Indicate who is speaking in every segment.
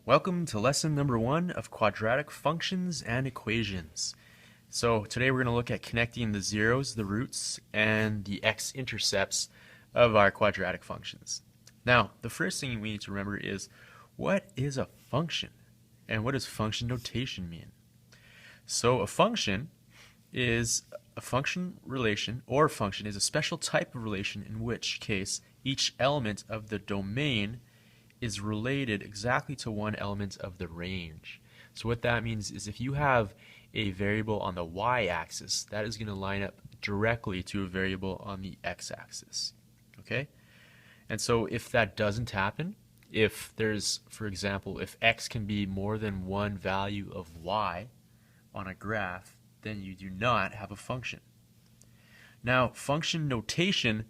Speaker 1: Welcome to lesson number 1 of quadratic functions and equations. So today we're going to look at connecting the zeros, the roots, and the x-intercepts of our quadratic functions. Now, the first thing we need to remember is, what is a function? And what does function notation mean? So a function is a function relation, or function is a special type of relation in which case each element of the domain is related exactly to one element of the range. So what that means is if you have a variable on the y-axis, that is going to line up directly to a variable on the x-axis. Okay? And so if that doesn't happen, if there's, for example, if x can be more than one value of y on a graph, then you do not have a function. Now, function notation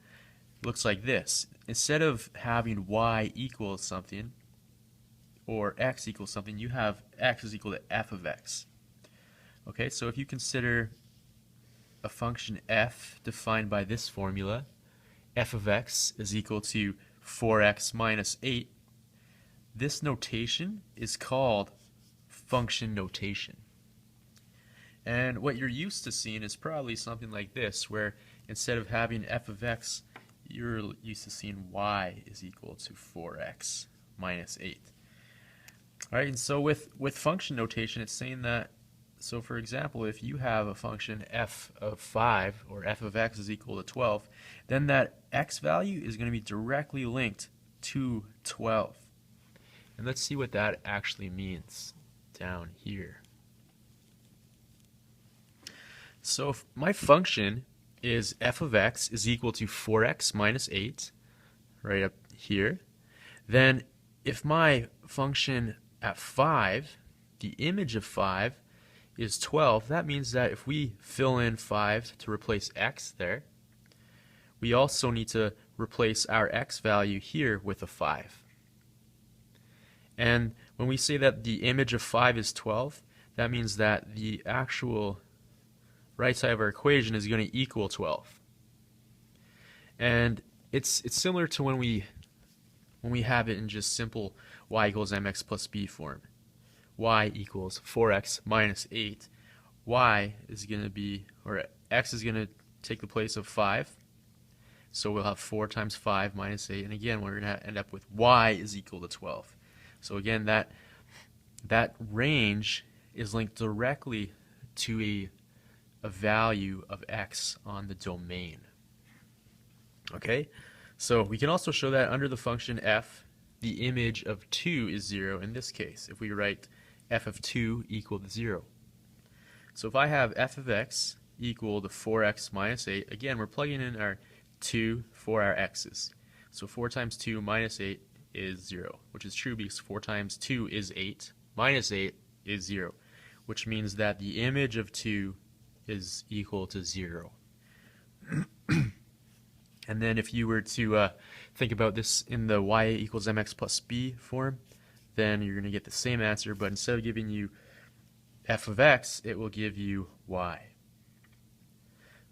Speaker 1: looks like this. Instead of having y equals something or x equals something, you have x is equal to f of x. Okay, so if you consider a function f defined by this formula, f of x is equal to 4x minus 8, this notation is called function notation. And what you're used to seeing is probably something like this, where instead of having f of x, you're used to seeing y is equal to 4x minus 8. Alright, and so with function notation, it's saying that, so for example, if you have a function f of 5, or f of x is equal to 12, then that x value is going to be directly linked to 12. And let's see what that actually means down here. So if my function is f of x is equal to 4x minus 8, right up here, then if my function at 5, the image of 5, is 12, that means that if we fill in 5 to replace x there, we also need to replace our x value here with a 5. And when we say that the image of 5 is 12, that means that the actual right side of our equation is going to equal 12. And it's similar to when we have it in just simple y equals mx plus b form. Y equals 4x minus 8. Y is going to be, or x is going to take the place of 5. So we'll have 4 times 5 minus 8. And again, we're going to end up with y is equal to 12. So again, that range is linked directly to a value of x on the domain. Okay, so we can also show that under the function f, the image of 2 is 0 in this case, if we write f of 2 equal to 0. So if I have f of x equal to 4x minus 8, again, we're plugging in our 2 for our x's. So 4 times 2 minus 8 is 0, which is true because 4 times 2 is 8, minus 8 is 0, which means that the image of 2 is equal to 0. And then if you were to think about this in the y equals mx plus b form, then you're going to get the same answer, but instead of giving you f of x, it will give you y.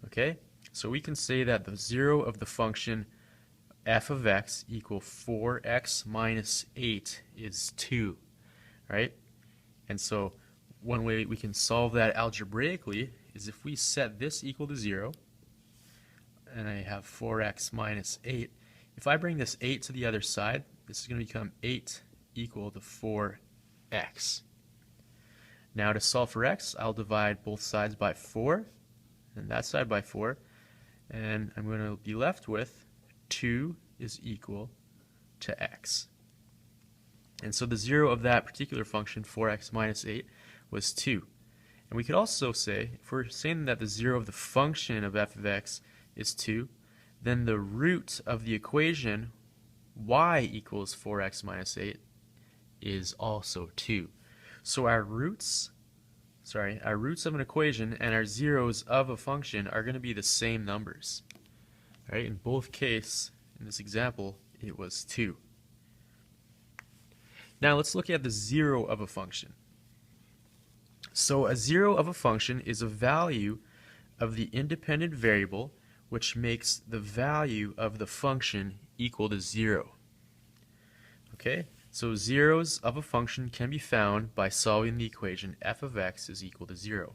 Speaker 1: Okay, so we can say that the 0 of the function f of x equal 4x minus 8 is 2, right? And so one way we can solve that algebraically is if we set this equal to 0, and I have 4x minus 8, if I bring this 8 to the other side, this is going to become 8 equal to 4x. Now to solve for x, I'll divide both sides by 4, and that side by 4, and I'm going to be left with 2 is equal to x. And so the 0 of that particular function, 4x minus 8, was 2. And we could also say, if we're saying that the 0 of the function of f of x is 2, then the root of the equation y equals 4x minus 8 is also 2. So our roots of an equation and our zeros of a function are going to be the same numbers. Right? In both cases, in this example, it was 2. Now let's look at the 0 of a function. So a 0 of a function is a value of the independent variable which makes the value of the function equal to 0. Okay? So zeros of a function can be found by solving the equation f of x is equal to 0.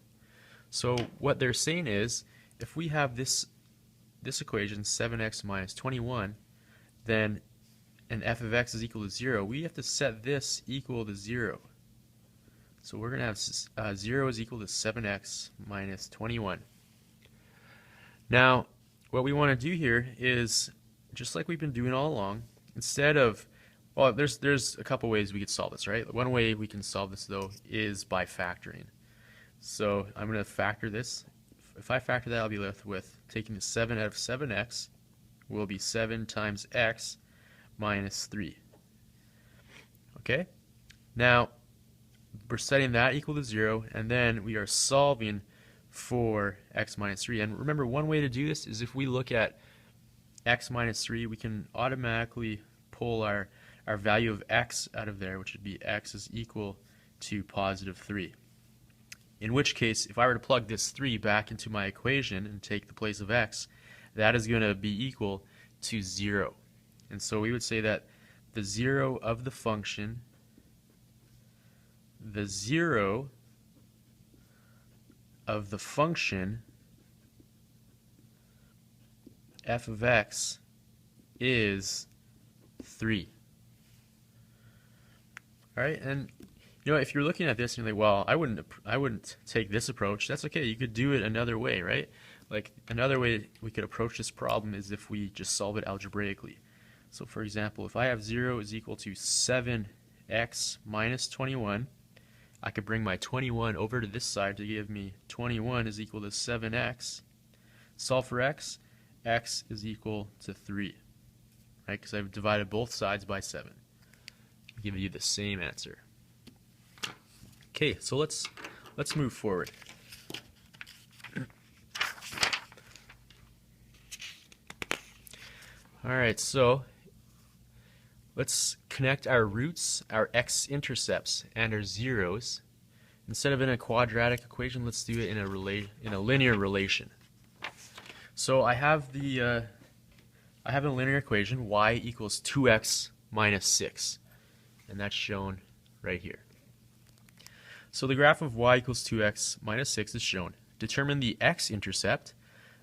Speaker 1: So what they're saying is, if we have this equation, 7x minus 21, then and f of x is equal to 0, we have to set this equal to 0. So we're going to have 0 is equal to 7x minus 21. Now, what we want to do here is, just like we've been doing all along, instead of, well, there's a couple ways we could solve this, right? One way we can solve this, though, is by factoring. So I'm going to factor this. If I factor that, I'll be left with taking the 7 out of 7x will be 7 times x minus 3. Okay? Now, we're setting that equal to 0, and then we are solving for x minus 3. And remember, one way to do this is if we look at x minus 3, we can automatically pull our value of x out of there, which would be x is equal to positive 3. In which case, if I were to plug this 3 back into my equation and take the place of x, that is going to be equal to 0. And so we would say that the 0 of the function, f of x is 3. All right, and you know, if you're looking at this and you're like, well, I wouldn't take this approach. That's okay. You could do it another way, right? Like another way we could approach this problem is if we just solve it algebraically. So for example, if I have 0 is equal to 7x minus 21, I could bring my 21 over to this side to give me 21 is equal to 7x. Solve for x. X is equal to 3, right? Because I've divided both sides by 7. I'll give you the same answer. Okay, so let's move forward. All right, so let's connect our roots, our x-intercepts, and our zeros. Instead of in a quadratic equation, let's do it in a linear relation. So I have a linear equation, y equals 2x minus 6, and that's shown right here. So the graph of y equals 2x minus 6 is shown. Determine the x-intercept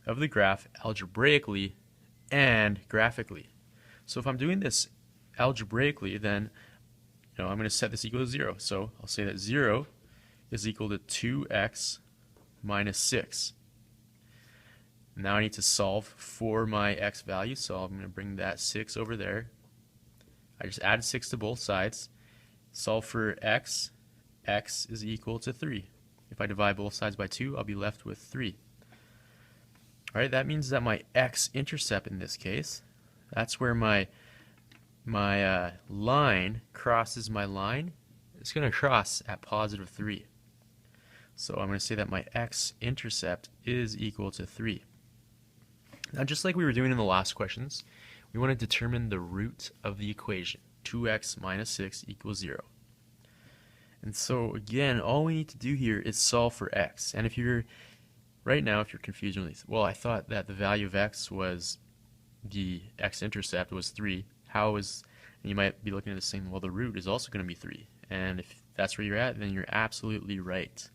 Speaker 1: of the graph algebraically and graphically. So if I'm doing this algebraically, then I'm going to set this equal to 0. So I'll say that 0 is equal to 2x minus 6. Now I need to solve for my x value, so I'm going to bring that 6 over there. I just added 6 to both sides. Solve for x. X is equal to 3. If I divide both sides by 2, I'll be left with 3. Alright, that means that my x-intercept in this case, that's where my line crosses my line. It's going to cross at positive 3. So I'm going to say that my x-intercept is equal to 3. Now, just like we were doing in the last questions, we want to determine the root of the equation. 2x minus 6 equals 0. And so again, all we need to do here is solve for x. And if you're confused, well, I thought that the value of x was the x-intercept was 3. And you might be looking at this saying, well, the root is also going to be 3. And if that's where you're at, then you're absolutely right.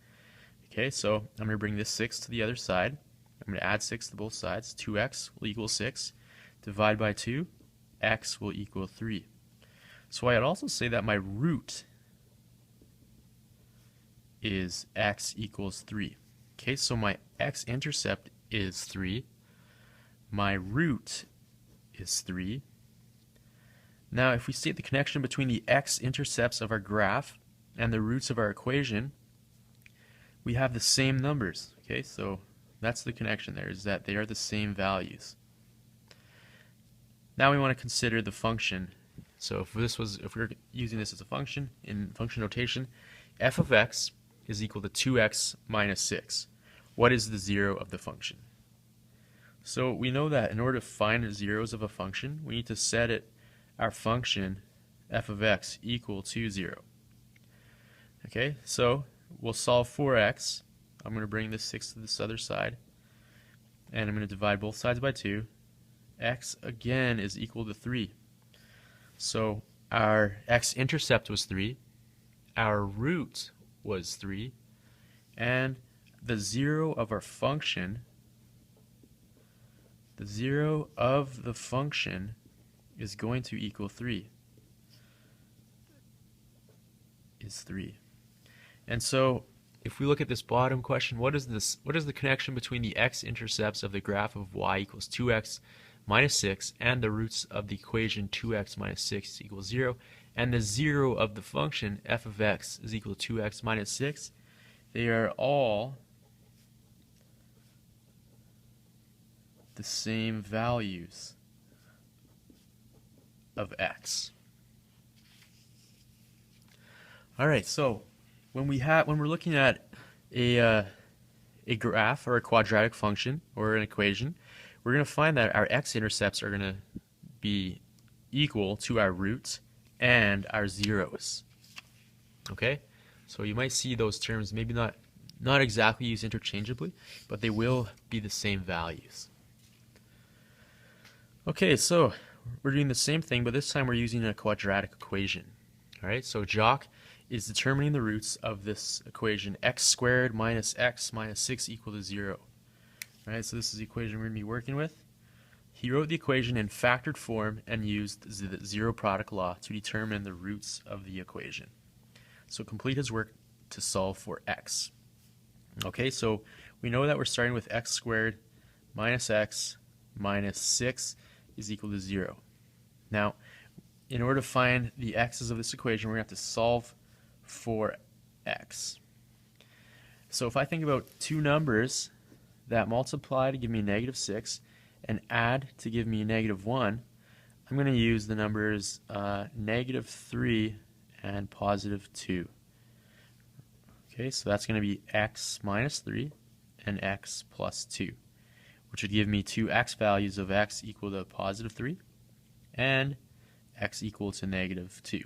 Speaker 1: Okay, so I'm going to bring this 6 to the other side. I'm going to add 6 to both sides. 2x will equal 6. Divide by 2, x will equal 3. So I'd also say that my root is x equals 3. Okay, so my x-intercept is 3. My root is 3. Now, if we state the connection between the x-intercepts of our graph and the roots of our equation, we have the same numbers. Okay, so that's the connection there, is that they are the same values. Now we want to consider the function. So if we're using this as a function in function notation, f of x is equal to 2x minus 6. What is the 0 of the function? So we know that in order to find the zeros of a function, we need to set our function f of x equal to 0. Okay, so we'll solve for x. I'm going to bring this 6 to this other side, and I'm going to divide both sides by 2. X again is equal to 3. So our x-intercept was 3, our root was 3, and the zero of our function, the zero of the function is going to equal 3. Is 3. And so if we look at this bottom question, what is the connection between the x-intercepts of the graph of y equals 2x minus 6 and the roots of the equation 2x minus 6 equals 0, and the zero of the function f of x is equal to 2x minus 6? They are all the same values of x. All right, so when we're looking at a graph or a quadratic function or an equation, we're going to find that our x-intercepts are going to be equal to our roots and our zeros. Okay, so you might see those terms maybe not exactly used interchangeably, but they will be the same values. Okay, so we're doing the same thing, but this time we're using a quadratic equation. All right, so Jock is determining the roots of this equation, x squared minus x minus 6 equal to 0. All right, so this is the equation we're going to be working with. He wrote the equation in factored form and used the zero product law to determine the roots of the equation. So complete his work to solve for x. Okay, so we know that we're starting with x squared minus x minus 6 is equal to 0. Now, in order to find the x's of this equation, we're going to have to solve for x. So if I think about two numbers that multiply to give me negative 6 and add to give me negative 1, I'm going to use the numbers negative 3 and positive 2. Okay, so that's going to be x minus 3 and x plus 2, which would give me two x values of x equal to positive 3 and x equal to negative 2.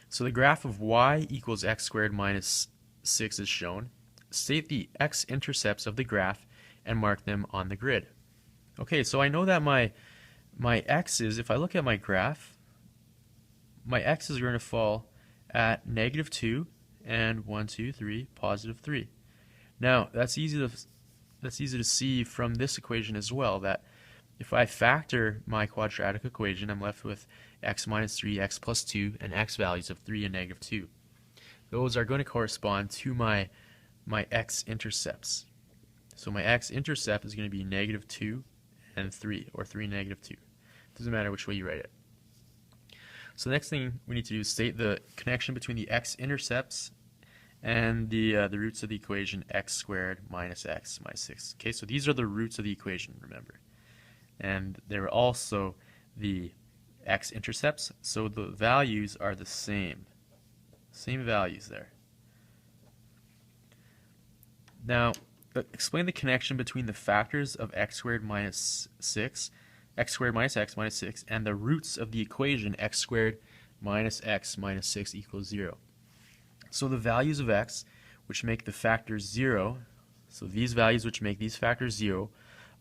Speaker 1: So the graph of y equals x squared minus 6 is shown. State the x-intercepts of the graph and mark them on the grid. Okay, so I know that my x's, if I look at my graph, my x's are going to fall at negative 2 and 1, 2, 3, positive 3. Now, that's easy to see from this equation as well, that if I factor my quadratic equation, I'm left with x minus 3, x plus 2, and x values of 3 and negative 2. Those are going to correspond to my x-intercepts. So my x-intercept is going to be negative 2 and 3, or 3, negative 2. Doesn't matter which way you write it. So the next thing we need to do is state the connection between the x-intercepts and the roots of the equation x squared minus x minus 6. Okay, so these are the roots of the equation, remember. And they're also the x-intercepts, so the values are the same. Same values there. Now, explain the connection between the factors of x squared minus 6, x squared minus x minus 6, and the roots of the equation x squared minus x minus 6 equals 0. So the values of x, which make the factors 0, so these values which make these factors 0,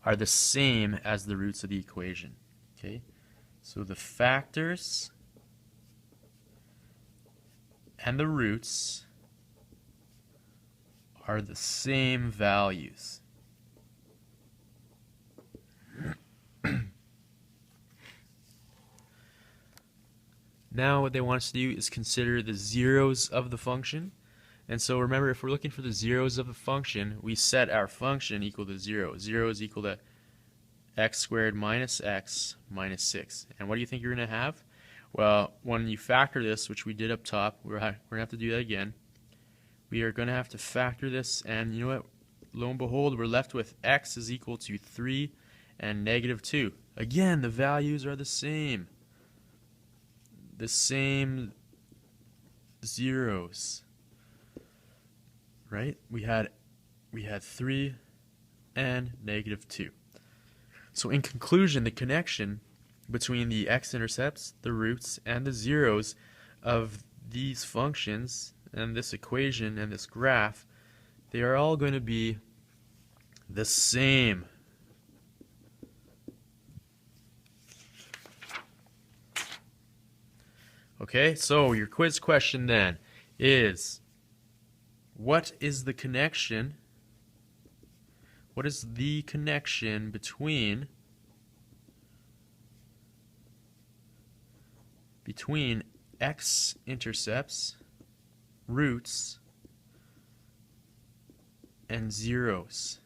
Speaker 1: are the same as the roots of the equation. Okay? So the factors and the roots are the same values. Now what they want us to do is consider the zeros of the function. And so remember, if we're looking for the zeros of the function, we set our function equal to 0. 0 is equal to x squared minus x minus 6. And what do you think you're going to have? Well, when you factor this, which we did up top, we're going to have to do that again. We are going to have to factor this, and you know what? Lo and behold, we're left with x is equal to 3 and negative 2. Again, the values are the same. The same zeros. Right? We had 3 and negative 2. So in conclusion, the connection between the x-intercepts, the roots, and the zeros of these functions and this equation and this graph, they are all going to be the same. Okay, so your quiz question then is, what is the connection between x-intercepts, roots, and zeros?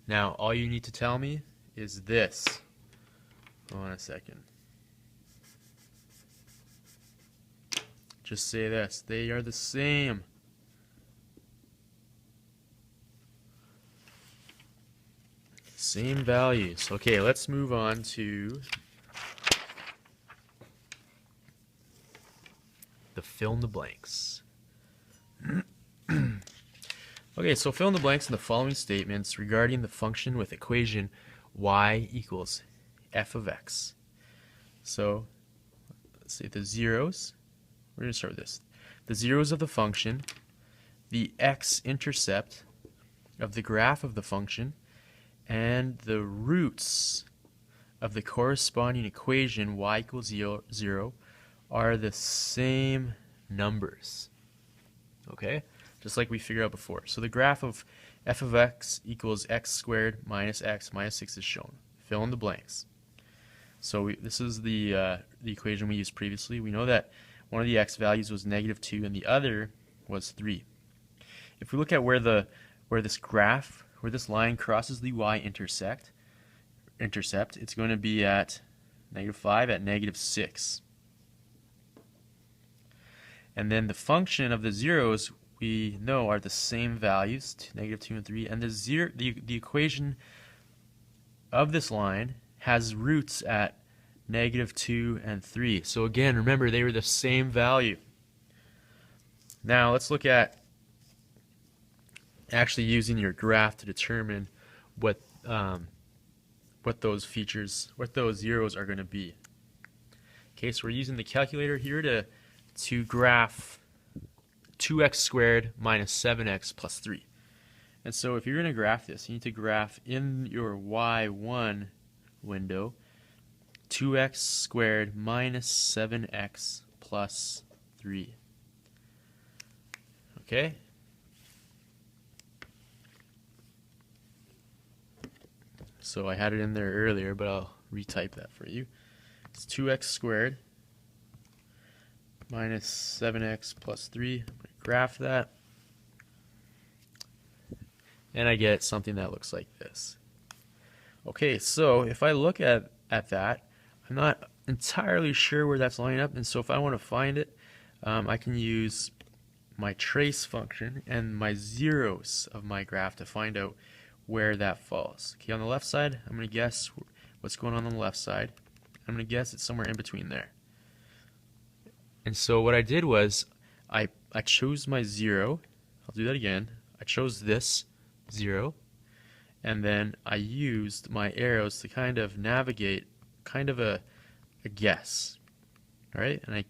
Speaker 1: Now, all you need to tell me is this. Hold on a second. Just say this. They are the same. Same values. Okay, let's move on to the fill in the blanks. Okay, so fill in the blanks in the following statements regarding the function with equation y equals f of x. So, let's say the zeros. We're going to start with this. The zeros of the function, the x-intercept of the graph of the function, and the roots of the corresponding equation y equals 0 are the same numbers. Okay? Just like we figured out before. So the graph of f of x equals x squared minus x minus 6 is shown. Fill in the blanks. So this is the equation we used previously. We know that one of the x values was -2 and the other was 3. If we look at where this line crosses the y-intercept, it's going to be at -5 at -6. And then the function of the zeros we know are the same values, -2 and 3, and the equation of this line has roots at -2 and 3. So again, remember, they were the same value. Now let's look at actually using your graph to determine what those zeros are going to be. Okay, so we're using the calculator here to graph 2x squared minus 7x plus 3. And so if you're going to graph this, you need to graph in your y1 window 2x squared minus 7x plus 3. Okay? So I had it in there earlier, but I'll retype that for you. It's 2x squared minus 7x plus 3. I'm going to graph that. And I get something that looks like this. Okay, so if I look at that, I'm not entirely sure where that's lining up, and so if I want to find it, I can use my trace function and my zeros of my graph to find out where that falls. Okay, on the left side, I'm going to guess what's going on the left side. I'm going to guess it's somewhere in between there. And so what I did was I chose my 0. I'll do that again. I chose this 0, and then I used my arrows to kind of navigate kind of a guess. All right? And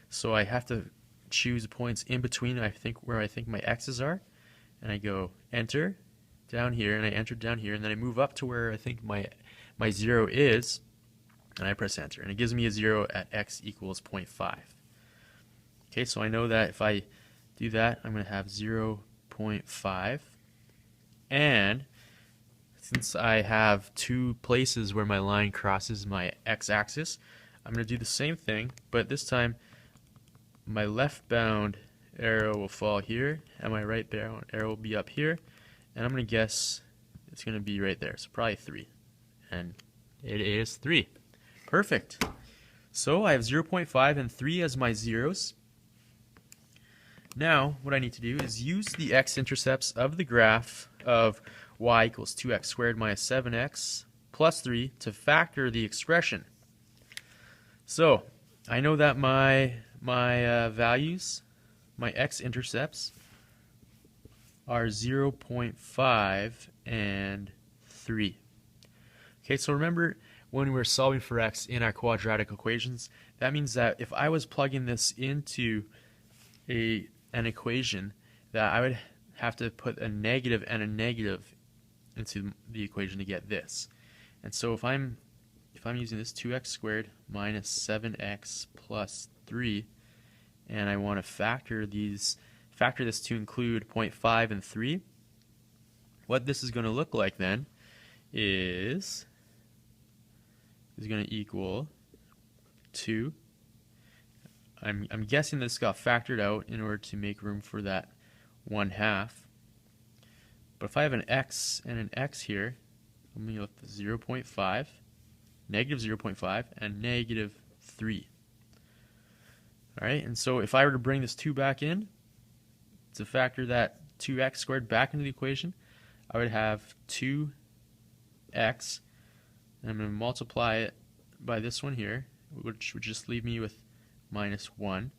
Speaker 1: so I have to choose points in between where I think my x's are, and I go enter down here, and I enter down here, and then I move up to where I think my 0 is, and I press enter, and it gives me a 0 at x equals 0.5. Okay, so I know that if I do that, I'm going to have 0.5, and since I have 2 places where my line crosses my x-axis, I'm going to do the same thing, but this time my left-bound arrow will fall here, and my right-bound arrow will be up here, and I'm going to guess it's going to be right there, so probably 3. And it is 3. Perfect. So I have 0.5 and 3 as my zeros. Now, what I need to do is use the x-intercepts of the graph of y equals 2x squared minus 7x plus 3 to factor the expression. So, I know that my values, my x-intercepts, are 0.5 and 3. Okay, so remember when we were solving for x in our quadratic equations, that means that if I was plugging this into an equation, that I would have to put a negative and a negative into the equation to get this. And so if if I'm using this 2x squared minus 7x plus 3, and I want to factor this to include 0.5 and 3, what this is going to look like then is going to equal 2. I'm guessing this got factored out in order to make room for that 1/2. But if I have an x and an x here, I'm going to look at 0.5, negative 0.5, and negative 3. Alright, and so if I were to bring this 2 back in, to factor that 2x squared back into the equation, I would have 2x, and I'm going to multiply it by this one here, which would just leave me with minus 1,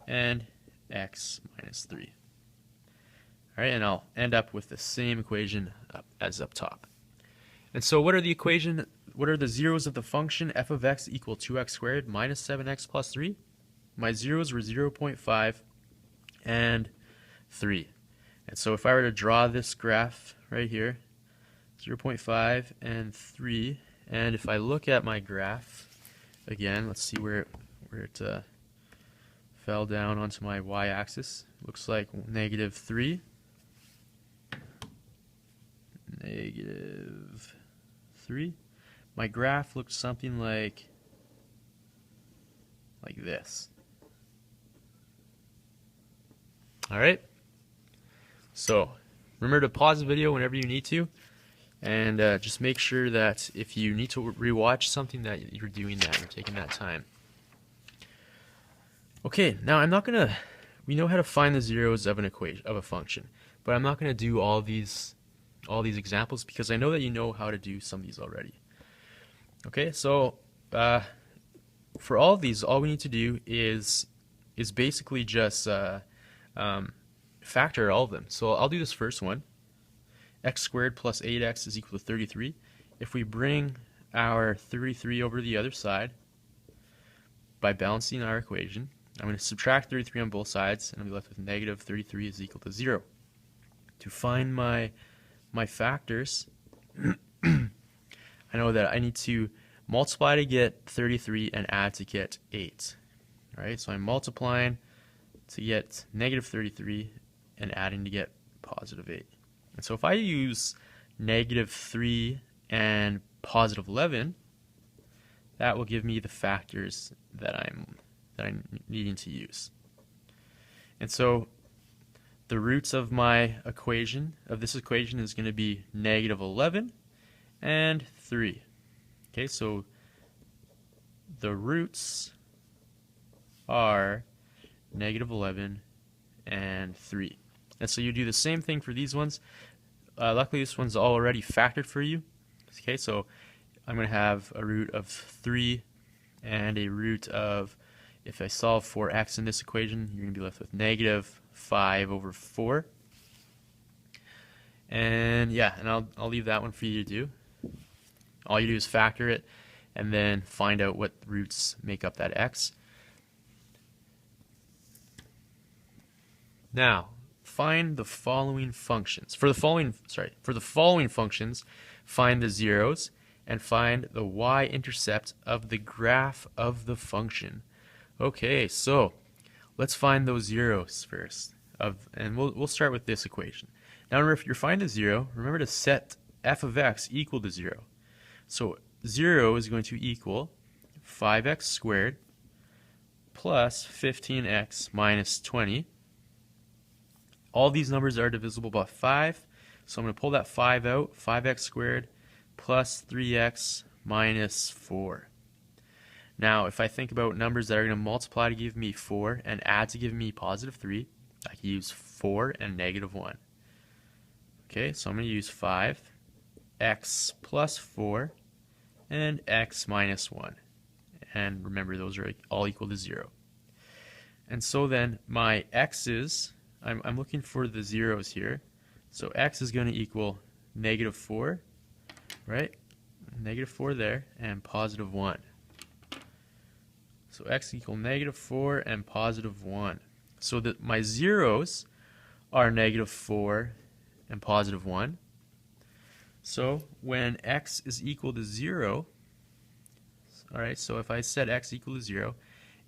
Speaker 1: and x minus 3. Alright, and I'll end up with the same equation as up top. And so what are the zeros of the function f of x equal 2x squared minus 7x plus 3? My zeros were 0.5 and 3. And so if I were to draw this graph right here, 0.5 and 3, and if I look at my graph again, let's see where it fell down onto my y-axis. Looks like negative 3, negative 3. My graph looks something like this. Alright, so remember to pause the video whenever you need to, and just make sure that if you need to rewatch something that you're doing that, you're taking that time. Okay, now we know how to find the zeros of an equation, of a function, but I'm not going to do all these examples because I know that you know how to do some of these already. Okay, so for all of these, all we need to do is basically just factor all of them. So I'll do this first one. X squared plus 8x is equal to 33. If we bring our 33 over to the other side by balancing our equation, I'm going to subtract 33 on both sides, and I'll be left with negative 33 is equal to 0. To find my factors, I know that I need to multiply to get 33 and add to get 8. Alright, so I'm multiplying to get negative 33 and adding to get positive 8. And so if I use negative 3 and positive 11, that will give me the factors that I'm needing to use. And so the roots of my equation, of this equation, is going to be negative 11 and 3. Okay, so the roots are negative 11 and 3. And so you do the same thing for these ones. Luckily this one's already factored for you. Okay, so I'm going to have a root of 3 and a root of, if I solve for x in this equation, you're going to be left with negative 5 over 4. And yeah, and I'll leave that one for you to do. All you do is factor it and then find out what roots make up that x. Now, find the following functions. For the following functions, find the zeros and find the y-intercept of the graph of the function. Okay, so let's find those zeros first. And we'll start with this equation. Now remember, if you're finding a zero, remember to set f of x equal to 0. So 0 is going to equal 5x squared plus 15x minus 20. All these numbers are divisible by 5, so I'm going to pull that 5 out. 5x squared plus 3x minus 4. Now, if I think about numbers that are going to multiply to give me 4 and add to give me positive 3, I can use 4 and negative 1. Okay, so I'm going to use 5x plus 4 and x minus 1. And remember, those are all equal to 0. And so then my x's, I'm looking for the zeros here. So x is going to equal negative 4, right? Negative 4 there, and positive 1. So x equal negative 4 and positive 1. So that my zeros are negative 4 and positive 1. So when x is equal to 0, alright, so if I set x equal to 0,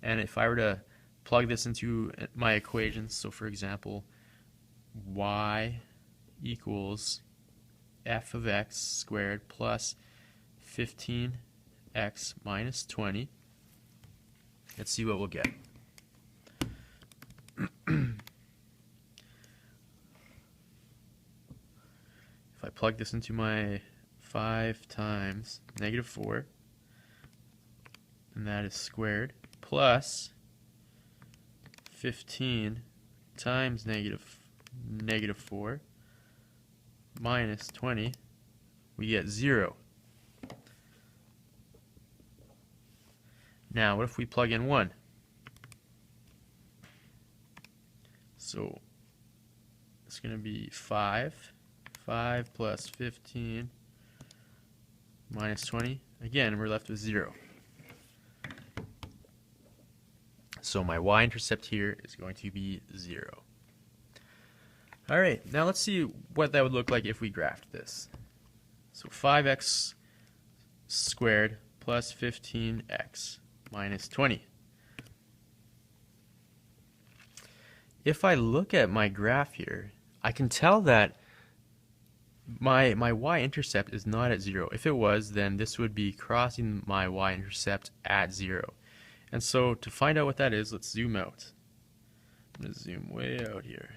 Speaker 1: and if I were to plug this into my equations, so for example, y equals f of x squared plus 15x minus 20, let's see what we'll get. If I plug this into my 5 times negative 4, and that is squared, plus 15 times negative 4 minus 20, we get 0. Now, what if we plug in 1? So it's going to be 5 plus 15 minus 20. Again, we're left with 0. So my y-intercept here is going to be 0. Alright, now let's see what that would look like if we graphed this. So 5x squared plus 15x minus 20. If I look at my graph here, I can tell that my y-intercept is not at 0. If it was, then this would be crossing my y-intercept at 0. And so to find out what that is, let's zoom out. I'm going to zoom way out here.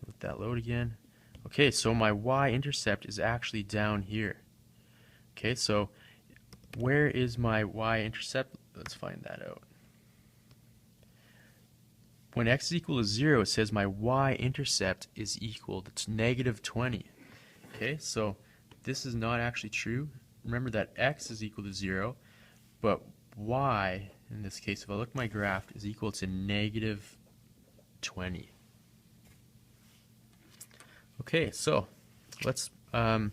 Speaker 1: Let that load again. Okay, so my y-intercept is actually down here. Okay, so where is my y-intercept? Let's find that out. When x is equal to 0, it says my y-intercept is equal to negative 20. Okay, so this is not actually true. Remember that x is equal to 0, but y, in this case, if I look at my graph, is equal to negative 20. Okay, so let's, I'll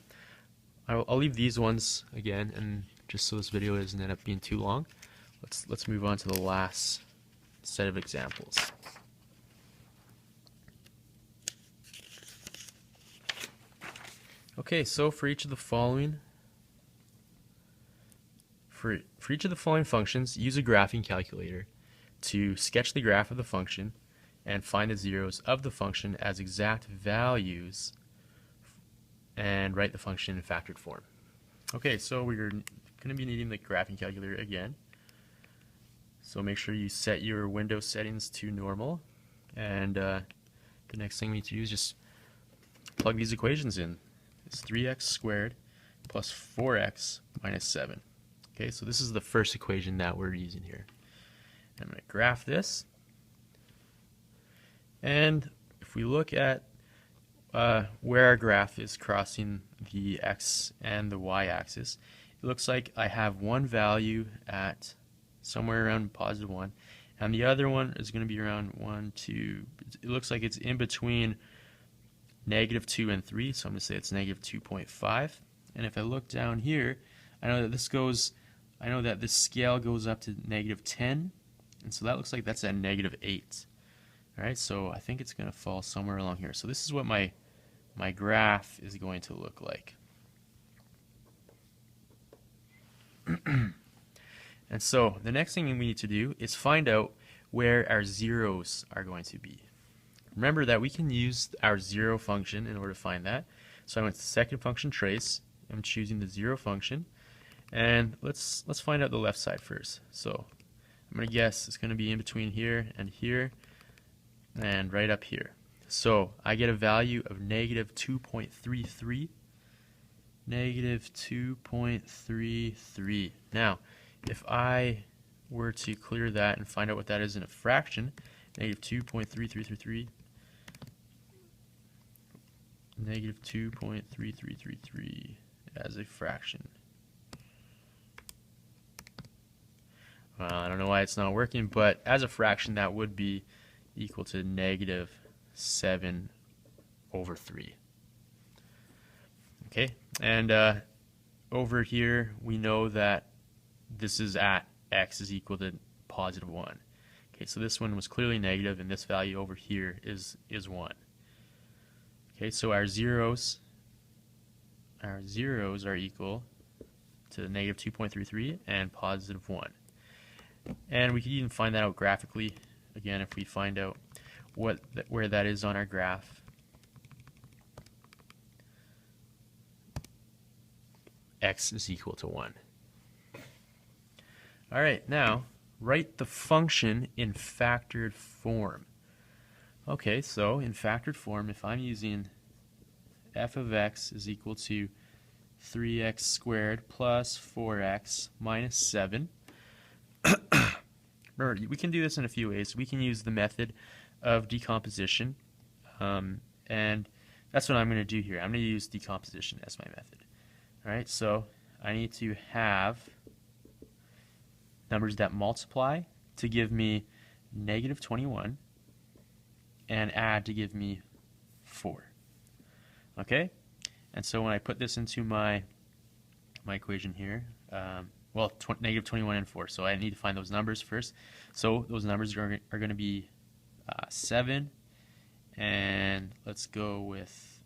Speaker 1: leave these ones again, and just so this video doesn't end up being too long, let's move on to the last set of examples. Okay, so for each of the following functions, use a graphing calculator to sketch the graph of the function and find the zeros of the function as exact values and write the function in factored form. Okay, so we're going to be needing the graphing calculator again. So make sure you set your Windows settings to normal, and the next thing we need to do is just plug these equations in. It's 3x squared plus 4x minus 7. Okay, so this is the first equation that we're using here. I'm going to graph this, and if we look at where our graph is crossing the x and the y axis, it looks like I have one value at somewhere around positive 1, and the other one is going to be around 1, 2. It looks like it's in between negative 2 and 3, so I'm going to say it's negative 2.5. And if I look down here, I know that this scale goes up to negative 10, and so that looks like that's at negative 8. Alright, so I think it's going to fall somewhere along here. So this is what my graph is going to look like. And so the next thing we need to do is find out where our zeros are going to be. Remember that we can use our zero function in order to find that. So I went to the second function trace. I'm choosing the zero function, and let's find out the left side first. So I'm going to guess it's going to be in between here, and right up here. So I get a value of negative 2.33. Negative 2.33. Now, if I were to clear that and find out what that is in a fraction, negative 2.3333, negative 2.3333 as a fraction. Well, I don't know why it's not working, but as a fraction that would be equal to negative 7 over 3. Okay, and over here we know that this is at x is equal to positive 1. Okay, so this one was clearly negative, and this value over here is 1. Okay, so our zeros our zeros are equal to negative 2.33 and positive 1. And we can even find that out graphically. Again, if we find out where that is on our graph. X is equal to 1. Alright, now write the function in factored form. Okay, so in factored form, if I'm using f of x is equal to 3x squared plus 4x minus 7. Remember, we can do this in a few ways. We can use the method of decomposition, and that's what I'm going to do here. I'm going to use decomposition as my method. Alright, so I need to have numbers that multiply to give me negative 21 and add to give me 4. Okay? And so when I put this into my equation here, well, negative 21 and 4, so I need to find those numbers first. So those numbers are going to be 7, and let's go with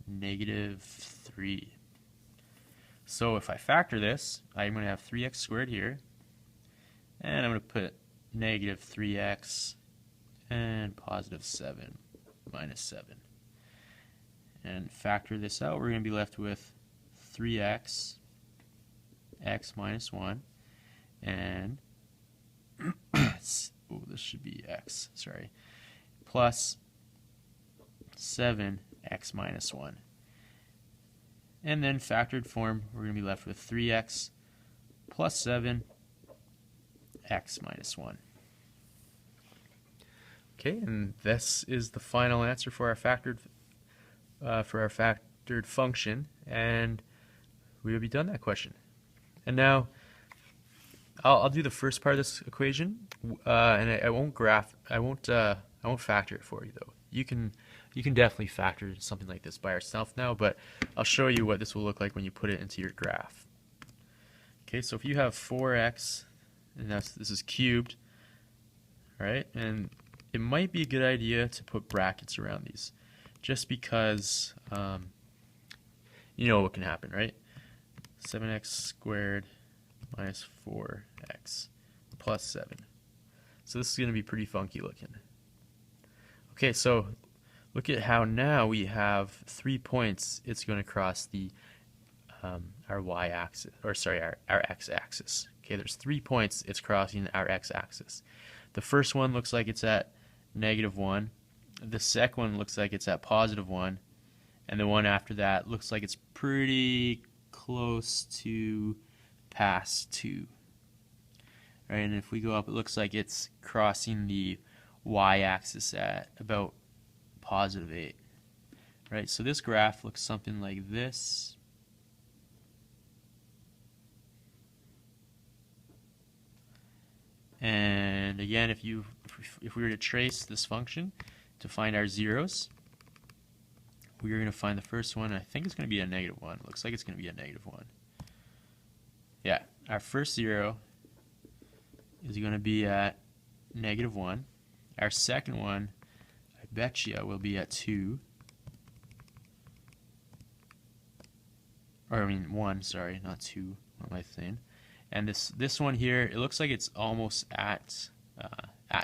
Speaker 1: negative 3. So if I factor this, I'm going to have 3x squared here, and I'm going to put negative 3x and positive 7 minus 7. And factor this out, we're going to be left with 3x, x minus 1, and this should be x, sorry, plus 7x minus 1. And then factored form, we're going to be left with 3x plus 7, x minus 1. Okay, and this is the final answer for our factored function, and we will be done that question. And now I'll do the first part of this equation, and I won't factor it for you though. You can definitely factor something like this by yourself now, but I'll show you what this will look like when you put it into your graph. Okay, so if you have 4x, and this is cubed, right? And it might be a good idea to put brackets around these, just because you know what can happen, right? 7x squared minus 4x plus 7. So this is going to be pretty funky looking. Okay, so look at how now we have 3 points. It's going to cross the our y-axis, or sorry, our x-axis. Okay, there's 3 points. It's crossing our x-axis. The first one looks like it's at negative 1. The second one looks like it's at positive 1, and the one after that looks like it's pretty close to past 2. Right, and if we go up, it looks like it's crossing the y-axis at about positive 8. Right, so this graph looks something like this. And again, if we were to trace this function to find our zeros, we are going to find the first one. I think it's going to be a negative 1. Looks like it's going to be a negative 1. Yeah, our first zero is going to be at negative 1. Our second one, I bet you, will be at 2. Or I mean 1, sorry, not 2. What am I saying? And this one here, it looks like it's almost at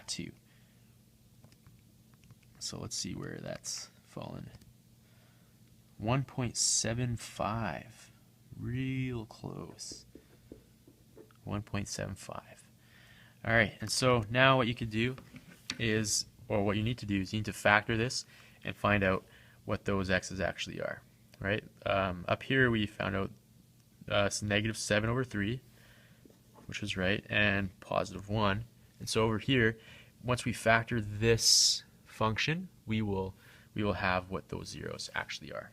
Speaker 1: 2. So let's see where that's fallen. 1.75, real close. 1.75. All right, and so now what you could do is, or what you need to do is you need to factor this and find out what those x's actually are. Right? Up here we found out it's negative 7 over 3, which was right, and positive 1. And so over here, once we factor this function, we will have what those zeros actually are.